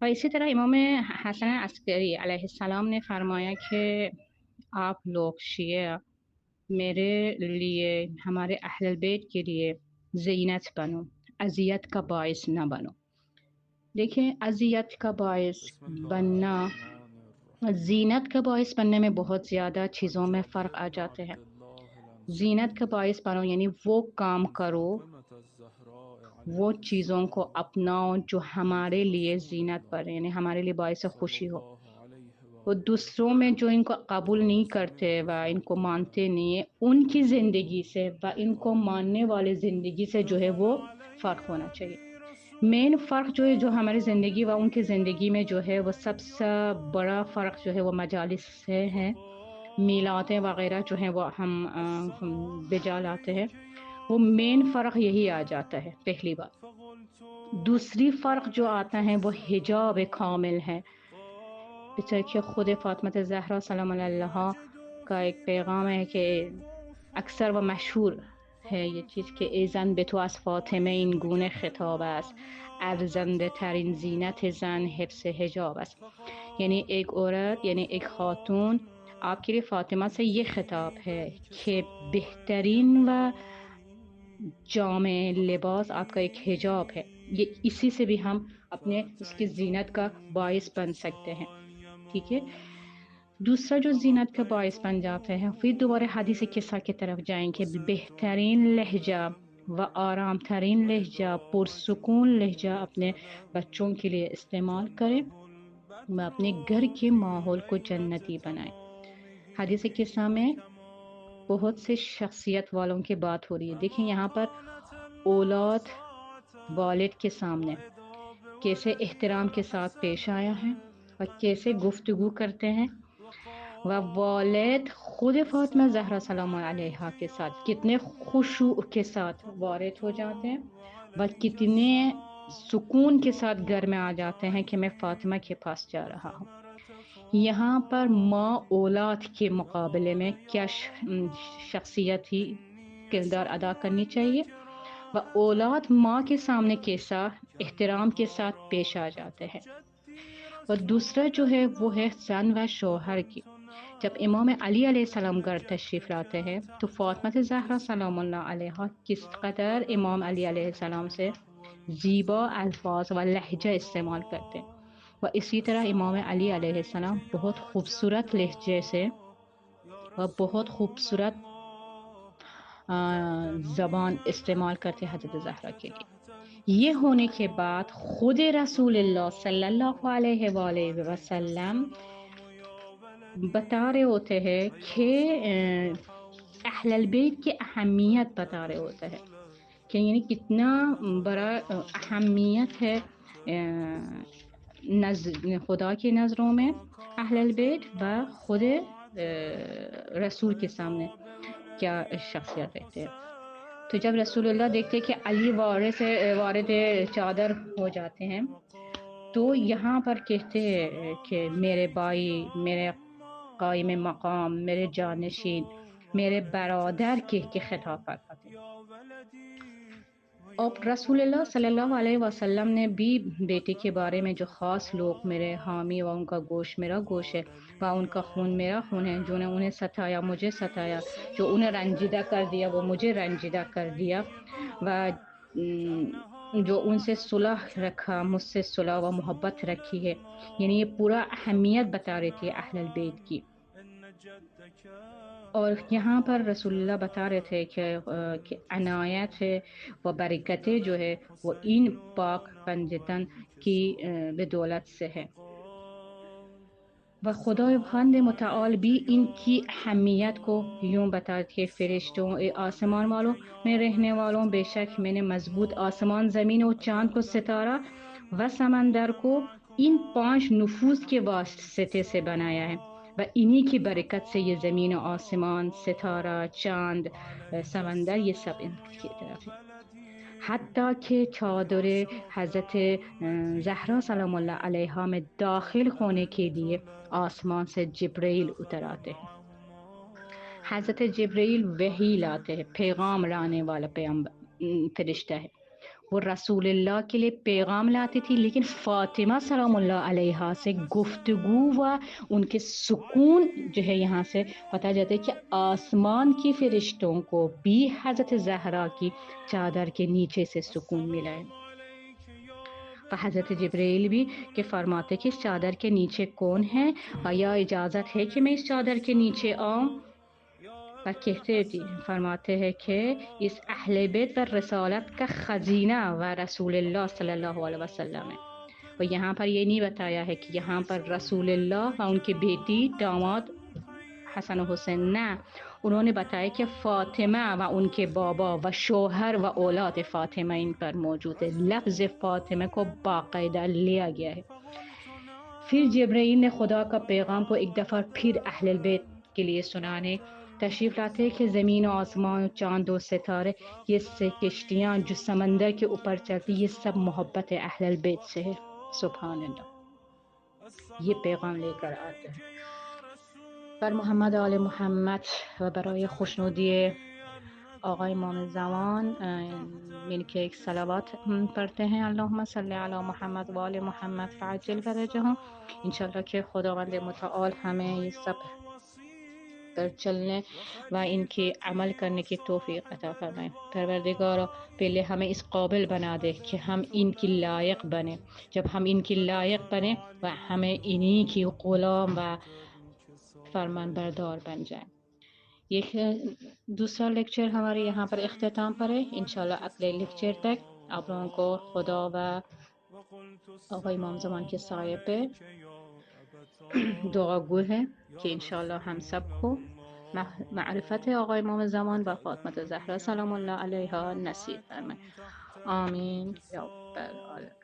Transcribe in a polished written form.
اور اسی طرح امام حسن عسکری علیہ السلام نے فرمایا کہ آپ لوگ شیعہ میرے لیے، ہمارے اہل البیت کے لیے زینت بنو، اذیت کا باعث نہ بنو۔ دیکھیں اذیت کا باعث بسم اللہ بننا، الرحمن الرحیم زینت کا باعث بننے میں بہت زیادہ چیزوں میں عن فرق جابر آ بن جاتے ہیں۔ عبد الله زینت کا الانصاری باعث بنو یعنی وہ کام عن کرو، فاطمة الزهراء وہ عليها چیزوں کو السلام اپناؤ جو بنت ہمارے لیے رسول زینت پر الله یعنی ہمارے لیے باعث صلى خوشی ہو۔ الله عليه وہ وآله دوسروں میں جو ان کو قبول قال نہیں کرتے سمعت و ان کو فاطمة مانتے نہیں ہیں، ان کی زندگی سے و ان کو ماننے قالت والے زندگی سے جو ہے دخل وہ فرق ہونا چاہیے۔ علي رسول مین فرق جو ہے، جو ہماری زندگی و ان کی الله زندگی میں جو ہے، وہ سب سے بڑا فرق جو ہے وہ مجالس سے ہے۔ میلاتیں وغیرہ جو ہیں وہ ہم بجا لاتے ہیں، الصديق وہ يا مین فرق یہی آ جاتا ہے پہلی بات۔ فقلت دوسری فرق جو عليك آتا ہے وہ حجاب کامل السلام ہے۔ جیسے کہ خود فاطمہ زہرا قال سلام اللہ أجد کا ایک پیغام ہے کہ فيك اکثر و غفران مشہور ہے یہ فقلت چیز کہ ای زن به تو از فاطمه این گونه وإنك خطاب است، ارزنده ترین زینت لطاهر زن حفظ حجاب است۔ یعنی ایک عورت یعنی ایک خاتون، فقال آپ کے لیے فاطمہ سے یہ خطاب ہے يكفيك کہ بہترین و سؤالي جامع لباس آپ کا ایک حجاب ہے، یہ اسی سے بھی ہم اپنے اس کی فأتيت زینت کا باعث بن سکتے ہیں۔ باختصار ٹھیک ہے، اليماني دوسرا جو زینت کا فغطيت باعث بن جاتے ہیں، پھر دوبارہ حدیث قصہ کی طرف جائیں کہ وسرت بہترین لہجہ و آرام ترین لہجہ، وإذا پرسکون لہجہ اپنے جئت بچوں لم کے لیے استعمال کریں جنه و البدر اپنے گھر کے في ماحول کو ليلة جنتی بنائیں۔ تمامه حدیث قصہ میں بہت سے وكمال شخصیت والوں کی بات ہو رہی ہے۔ دیکھیں فما یہاں پر طالت اولاد المساة والد کے سامنے رضا کیسے بولدها احترام کے ساتھ پیش آیا ہے اور کیسے گفتگو کرتے ہیں، و والد وقال خود فاطمہ زہرا السلام سلام علیہا عليك کے ساتھ کتنے يا خشوع کے ساتھ وارد ہو جاتے ہیں، فقال و وعليك کتنے سکون کے ساتھ السلام گھر میں آ جاتے ہیں کہ میں فاطمہ کے عليك پاس جا رہا ہوں۔ وثمرة یہاں پر ماں اولاد کے فؤادي مقابلے میں کیا يا شخصیت ہی إني کردار ادا کرنی سألت چاہیے، و قراءة اولاد ماں کے سامنے کیسا احترام کے كأنها ساتھ پیش آ راحة جاتے ہیں۔ جدي اور دوسرا رسول جو ہے وہ ہے الله زن و شوہر کی۔ فقلت جب امام نعم علی علیہ السلام إن گھر تشریف جدك لاتے ہیں تو تحت فاطمہ زہرا سلام الجسر اللہ علیہ کس قدر فأقبل امام علی علیہ بصري السلام سے نحو زیبا الجسر الفاظ و لہجہ استعمال کرتے ہیں، وقال و اسی طرح امام السلام علی علیہ عليك السلام بہت يا خوبصورت لہجے سے جدة يا و بہت رسول خوبصورت الله أتيت زبان نورا استعمال کرتے ہیں حضرت فما زہرا کے لیے۔ فتحت یہ ہونے کے بعد خود المصراع رسول اللہ صلی اللہ علیہ وآلہ وعليك وسلم السلام يا بتا رہے ولدي ہوتے ہیں کہ فيا صاحب اہل البیت کی حوضي اہمیت قد بتا رہے ہوتے ہیں نبذت کہ لك یعنی کتنا بڑا اہمیت ہے تنزل خدا کی نظروں میں اہل فكانت البیت و خود المساعة رسول کے سامنے رضا کیا بولدها شخصیت رہتے ہیں۔ تو جب رسول اللہ دیکھتے کہ علی حسين وارث چادر ہو جاتے ہیں تو یہاں وقال پر کہتے ہیں السلام کہ میرے عليك بھائی، يا میرے قائم مقام، محمد میرے فقلت جانشین، میرے وعليك برادر کے خطاب السلام فرماتے ہیں۔ يا ولدي اور ويا رسول اللہ قرة صلی اللہ علیہ وسلم نے بھی عيني بیٹے کے بارے میں جو وثمرة خاص لوگ میرے حامی و ان کا گوشت میرا گوشت ہے فقال و لي ان کا خون يا میرا خون ہے، جو نے انہیں ستایا مجھے محمد ستایا، جو انہیں رنجیدہ صلوات کر دیا وہ مجھے رنجیدہ الله کر دیا، و عليها كأنها جو ان سے راحة صلح رکھا، مجھ سے جدي صلح و محبت رسول رکھی ہے، یعنی یہ الله پورا اہمیت بتا فقلت رہی تھی اہل البیت نعم کی۔ إن جدك اور یہاں پر رسول اللہ بتا رہے تھے کہ عنایت ہے و برکتیں جو ہے وہ ان الحسين پاک بندتن وعليك کی السلام بدولت سے ہے، فقال و خداوند السلام متعال عليك بھی ان کی يا اہمیت کو یوں جدة بتا کہ فرشتوں، اے السلام آسمان عليك والوں میں يا رہنے من والوں، بے شک میں نے مضبوط آسمان، استرقى زمین اور چاند کو، أتبت ستارہ علي و سمندر النور کو ان معكما 5 نفوذ کے واسطے سے بنایا ہے، و انہی کی برکت سے یہ زمین و آسمان، ستارہ، فقال چاند، وعليك سمندر، یہ سب ان السلام کی يا طرف ہے۔ ولدي حتیٰ کہ چادر فيا حضرت صاحب زہرا حوضي سلام اللہ علیہا میں قد داخل ہونے کے أذنت لیے لك آسمان سے جبرائیل اتر ودخل آتے ہیں۔ حضرت النعمان جبرائیل وحی لاتے ہیں، وعليك پیغام لانے والا السلام فرشتہ ہے، وہ رسول اللہ کے لیے پیغام لاتی تھی، لیکن فاطمہ سلام اللہ علیہا سے گفتگو و ان کے سکون جو ہے یہاں سے پتہ چلتا ہے کہ آسمان کی فرشتوں کو بھی حضرت زہرا کی چادر کے نیچے سے سکون ملا ہے۔ حضرت جبرائیل بھی کہ فرماتے کہ اس چادر کے نیچے کون ہے، یا اجازت ہے کہ میں اس چادر کے نیچے آؤں؟ اور کہتے فرماتے ہیں کہ اس اہل بیت و رسالت کا خزینہ و رسول اللہ صلی اللہ علیہ وسلم ہے۔ اور یہاں پر یہ نہیں بتایا ہے کہ یہاں پر رسول اللہ و ان کی بیٹی داماد حسن و حسین، نہ، انہوں نے بتایا کہ فاطمہ و ان کے بابا و شوہر و اولاد فاطمہ ان پر موجود ہے، لفظ فاطمہ کو باقاعدہ لیا گیا ہے۔ پھر جبرائیل نے خدا کا پیغام کو ایک دفعہ پھر اہل البیت کے لیے سنانے تشریف لاتے ہیں کہ زمین و آسمان و چاند و ستارے، یہ سے کشتیاں جو سمندر کے اوپر چلتی، یہ سب محبت اہل البیت سے ہے۔ سبحان اللہ، یہ پیغام لے کر آتے ہیں بر محمد آل محمد و برای خوشنودی آقای امام زمان من کے ایک صلوات پڑھتے ہیں، اللہم صلی علی محمد و آل محمد فعجل فرجہم۔ انشاءاللہ کہ خداوند متعال ہمیں یہ سب پر چلنے و ان کی عمل کرنے کی توفیق عطا فرمائے۔ پروردگارا پہلے ہمیں اس قابل بنا دے کہ ہم ان کی لائق بنیں، جب ہم ان کی لائق بنیں و ہمیں انہی کی غلام و فرمان بردار بن جائیں۔ یہ دوسرا لیکچر ہمارے یہاں پر اختتام پر ہے، انشاءاللہ اگلے لیکچر تک آپ لوگوں کو خدا و آقای امام زمان کے سائے پہ دعا گو ہے کہ انشاءاللہ ہم سب کو معرفت آقای امام زمان و فاطمہ زہرا سلام اللہ علیہا نصیب فرمائے، آمین یا رب العالمین۔